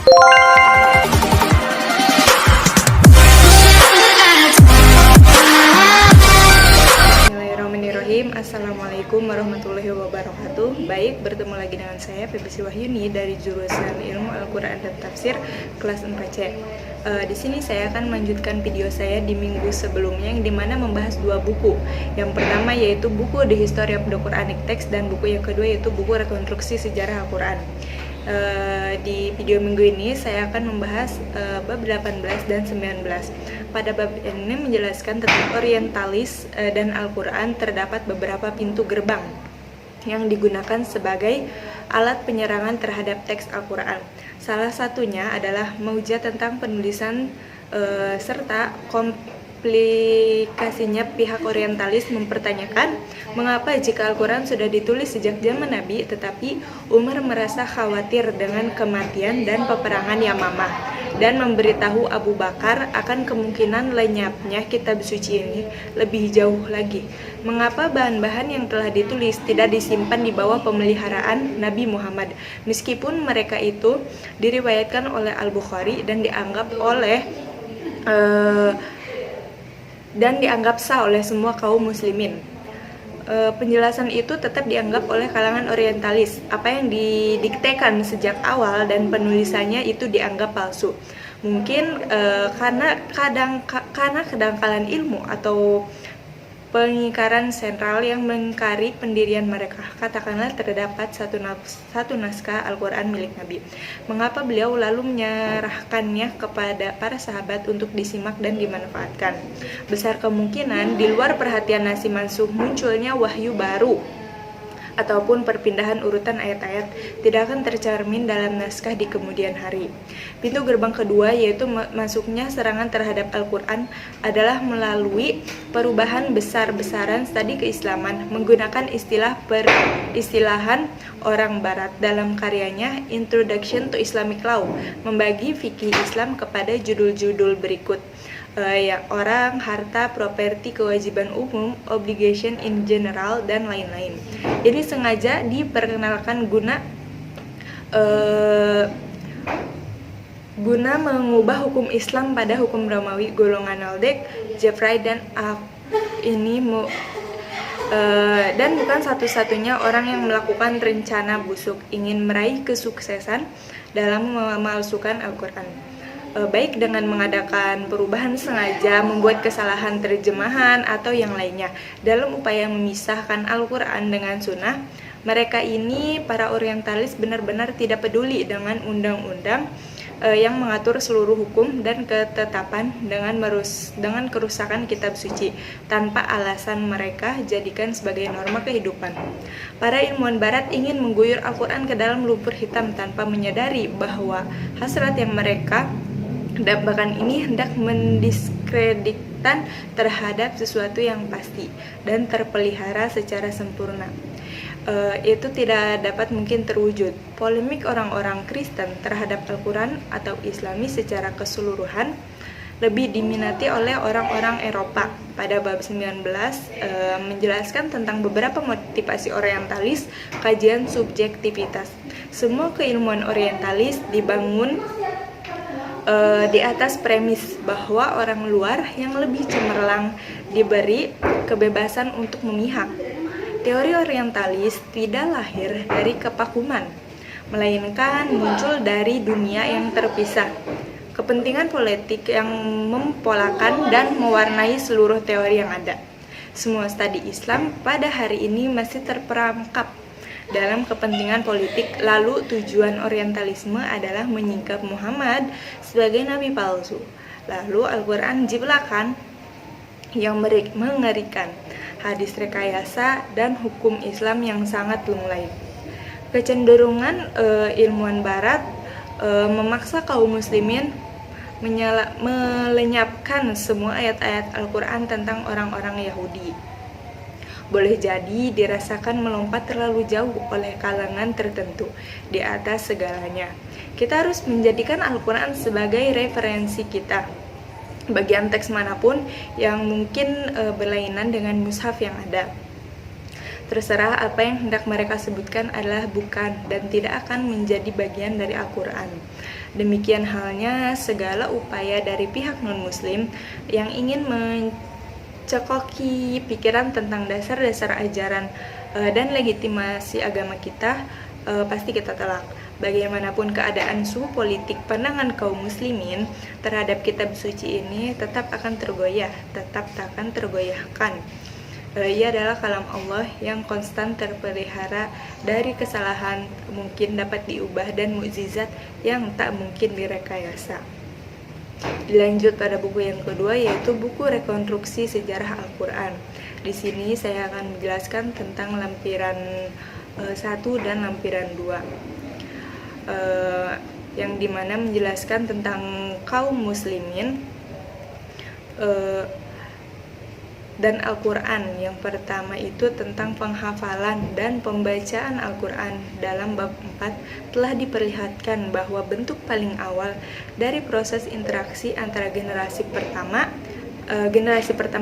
Bismillahirrahmanirrahim. Assalamualaikum warahmatullahi wabarakatuh. Baik, bertemu lagi dengan saya Febisi Wahyuni dari jurusan Ilmu Al-Quran dan Tafsir kelas 4C. Di sini saya akan melanjutkan video saya di minggu sebelumnya yang dimana membahas dua buku. Yang pertama yaitu buku The History of the Quranic Text dan buku yang kedua yaitu buku Rekonstruksi Sejarah Al-Quran. Di video minggu ini saya akan membahas bab 18 dan 19. Pada bab ini menjelaskan tentang orientalis dan Al-Quran. Terdapat beberapa pintu gerbang yang digunakan sebagai alat penyerangan terhadap teks Al-Quran. Salah satunya adalah maujah tentang penulisan serta komplikasinya. Pihak orientalis mempertanyakan mengapa jika Al-Quran sudah ditulis sejak zaman Nabi, tetapi Umar merasa khawatir dengan kematian dan peperangan Yamamah dan memberitahu Abu Bakar akan kemungkinan lenyapnya kitab suci ini lebih jauh lagi. Mengapa bahan-bahan yang telah ditulis tidak disimpan di bawah pemeliharaan Nabi Muhammad, meskipun mereka itu diriwayatkan oleh Al-Bukhari dan dianggap sah oleh semua kaum muslimin. Penjelasan itu tetap dianggap oleh kalangan orientalis. Apa yang didiktekan sejak awal dan penulisannya itu dianggap palsu. Mungkin karena kedangkalan ilmu atau pengingkaran sentral yang mengingkari pendirian mereka. Katakanlah terdapat satu naskah Al-Quran milik Nabi. Mengapa beliau lalu menyerahkannya kepada para sahabat untuk disimak dan dimanfaatkan? Besar kemungkinan di luar perhatian nasi mansuh munculnya wahyu baru ataupun perpindahan urutan ayat-ayat tidak akan tercermin dalam naskah di kemudian hari. Pintu gerbang kedua yaitu masuknya serangan terhadap Al-Quran adalah melalui perubahan besar-besaran studi keislaman menggunakan istilahan orang barat. Dalam karyanya Introduction to Islamic Law membagi fikih Islam kepada judul-judul berikut: orang, harta, properti, kewajiban umum, obligation in general, dan lain-lain. Ini sengaja diperkenalkan guna mengubah hukum Islam pada hukum Romawi golongan Waldeck, Jeffrey dan dan bukan satu-satunya orang yang melakukan rencana busuk ingin meraih kesuksesan dalam memalsukan Al-Quran. Baik dengan mengadakan perubahan sengaja, membuat kesalahan terjemahan, atau yang lainnya dalam upaya memisahkan Al-Quran dengan Sunnah. Mereka ini, para orientalis, benar-benar tidak peduli dengan undang-undang yang mengatur seluruh hukum dan ketetapan dengan kerusakan kitab suci tanpa alasan. Mereka jadikan sebagai norma kehidupan. Para ilmuwan barat ingin mengguyur Al-Quran ke dalam lumpur hitam tanpa menyadari bahwa hasrat yang mereka dambakan ini hendak mendiskreditkan terhadap sesuatu yang pasti dan terpelihara secara sempurna. Itu tidak dapat mungkin terwujud. Polemik orang-orang Kristen terhadap Al-Quran atau Islami secara keseluruhan lebih diminati oleh orang-orang Eropa. Pada bab 19 menjelaskan tentang beberapa motivasi orientalis, kajian subjektivitas. Semua keilmuan orientalis dibangun di atas premis bahwa orang luar yang lebih cemerlang diberi kebebasan untuk memihak. Teori orientalis tidak lahir dari kepakuman, melainkan muncul dari dunia yang terpisah. Kepentingan politik yang mempolakan dan mewarnai seluruh teori yang ada. Semua studi Islam pada hari ini masih terperangkap dalam kepentingan politik. Lalu tujuan orientalisme adalah menyingkap Muhammad sebagai nabi palsu. Lalu Al-Quran jiblakan yang mengerikan, hadis rekayasa, dan hukum Islam yang sangat lunglai. Kecenderungan ilmuwan barat memaksa kaum muslimin melenyapkan semua ayat-ayat Al-Quran tentang orang-orang Yahudi. Boleh jadi dirasakan melompat terlalu jauh oleh kalangan tertentu di atas segalanya. Kita harus menjadikan Al-Quran sebagai referensi kita. Bagian teks manapun yang mungkin berlainan dengan mushaf yang ada. Terserah apa yang hendak mereka sebutkan adalah bukan dan tidak akan menjadi bagian dari Al-Quran. Demikian halnya segala upaya dari pihak non-muslim yang ingin mencekoki pikiran tentang dasar-dasar ajaran dan legitimasi agama kita, pasti kita tolak. Bagaimanapun keadaan suhu politik, pandangan kaum muslimin terhadap kitab suci ini tetap akan tergoyah, tetap takkan tergoyahkan. Ia adalah kalam Allah yang konstan terpelihara dari kesalahan, mungkin dapat diubah, dan mukjizat yang tak mungkin direkayasa. Dilanjut pada buku yang kedua, yaitu buku rekonstruksi sejarah Al-Quran. Di sini saya akan menjelaskan tentang lampiran 1 dan lampiran 2, yang dimana menjelaskan tentang kaum muslimin dan Al-Quran. Yang pertama itu tentang penghafalan dan pembacaan Al-Quran. Dalam bab 4 telah diperlihatkan bahwa bentuk paling awal dari proses interaksi antara generasi pertama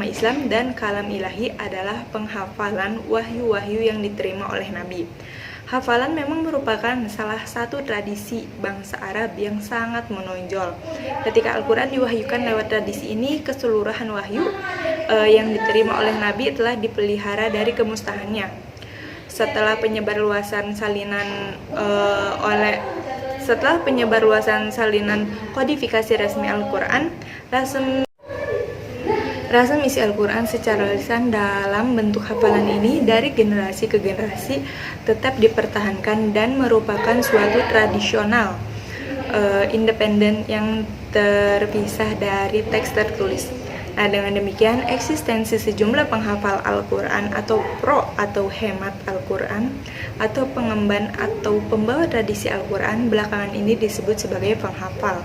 Islam dan kalam ilahi adalah penghafalan wahyu-wahyu yang diterima oleh Nabi. Hafalan memang merupakan salah satu tradisi bangsa Arab yang sangat menonjol. Ketika Al-Quran diwahyukan lewat tradisi ini, keseluruhan wahyu yang diterima oleh Nabi telah dipelihara dari kemustahannya. Setelah penyebarluasan salinan kodifikasi resmi Al-Quran, rasa misi Al-Quran secara lisan dalam bentuk hafalan ini dari generasi ke generasi tetap dipertahankan dan merupakan suatu tradisional independen yang terpisah dari teks tertulis. Nah, dengan demikian eksistensi sejumlah penghafal Al-Quran atau pro atau hemat Al-Quran atau pengemban atau pembawa tradisi Al-Quran belakangan ini disebut sebagai penghafal.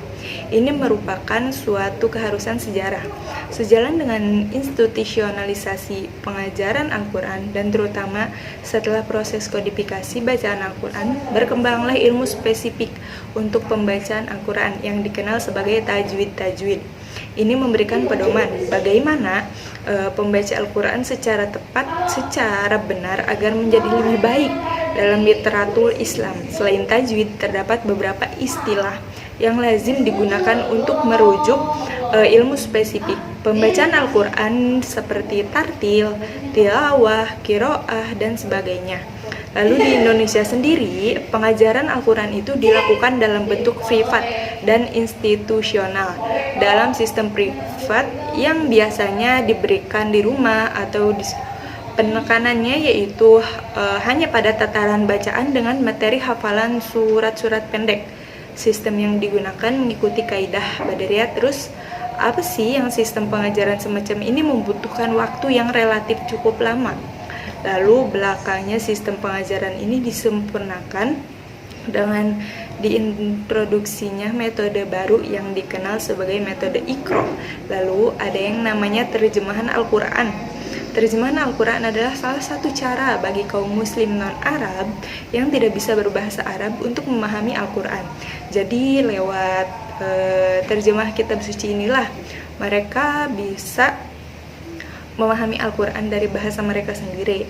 Ini merupakan suatu keharusan sejarah. Sejalan dengan institusionalisasi pengajaran Al-Quran dan terutama setelah proses kodifikasi bacaan Al-Quran, berkembanglah ilmu spesifik untuk pembacaan Al-Quran yang dikenal sebagai tajwid. Ini memberikan pedoman bagaimana pembaca Al-Quran secara tepat, secara benar agar menjadi lebih baik dalam literatur Islam. Selain tajwid, terdapat beberapa istilah yang lazim digunakan untuk merujuk ilmu spesifik pembacaan Al-Quran seperti tartil, tilawah, qiraah, dan sebagainya. Lalu di Indonesia sendiri, pengajaran Al-Quran itu dilakukan dalam bentuk privat dan institusional. Dalam sistem privat yang biasanya diberikan di rumah atau penekanannya yaitu hanya pada tataran bacaan dengan materi hafalan surat-surat pendek. Sistem yang digunakan mengikuti kaidah Badariyah. Terus apa sih yang sistem pengajaran semacam ini membutuhkan waktu yang relatif cukup lama. Lalu belakangnya sistem pengajaran ini disempurnakan dengan diintroduksinya metode baru yang dikenal sebagai metode Iqra. Lalu ada yang namanya terjemahan Al-Quran. Terjemahan Al-Quran adalah salah satu cara bagi kaum muslim non-Arab yang tidak bisa berbahasa Arab untuk memahami Al-Quran. Jadi lewat terjemah kitab suci inilah mereka bisa memahami Al-Quran dari bahasa mereka sendiri.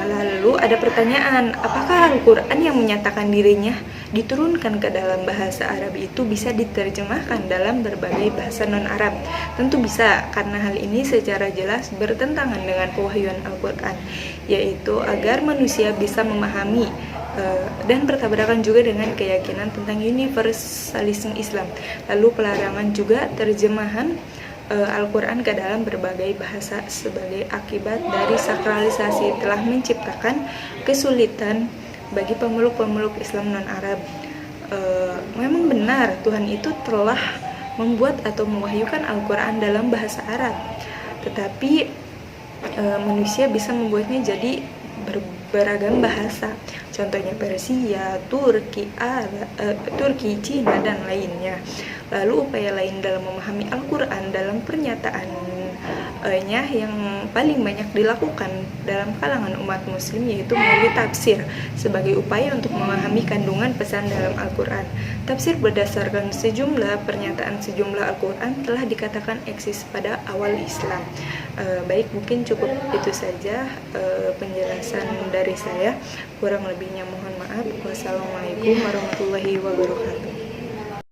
Lalu ada pertanyaan, apakah Al-Quran yang menyatakan dirinya diturunkan ke dalam bahasa Arab itu bisa diterjemahkan dalam berbagai bahasa non-Arab? Tentu bisa, karena hal ini secara jelas bertentangan dengan pewahyuan Al-Quran, yaitu agar manusia bisa memahami dan bertabrakan juga dengan keyakinan tentang universalisme Islam. Lalu pelarangan juga terjemahan Al-Quran ke dalam berbagai bahasa sebagai akibat dari sakralisasi telah menciptakan kesulitan bagi pemeluk-pemeluk Islam non-Arab. Memang benar Tuhan itu telah membuat atau mewahyukan Al-Quran dalam bahasa Arab, tetapi manusia bisa membuatnya jadi beragam bahasa. Contohnya Persia, Turki, Cina, dan lainnya. Lalu upaya lain dalam memahami Al-Quran dalam pernyataan yang paling banyak dilakukan dalam kalangan umat muslim yaitu melalui tafsir sebagai upaya untuk memahami kandungan pesan dalam Al-Quran. Tafsir berdasarkan sejumlah pernyataan sejumlah Al-Quran telah dikatakan eksis pada awal Islam. Baik, mungkin cukup itu saja penjelasan dari saya. Kurang lebihnya mohon maaf. Wassalamualaikum warahmatullahi wabarakatuh.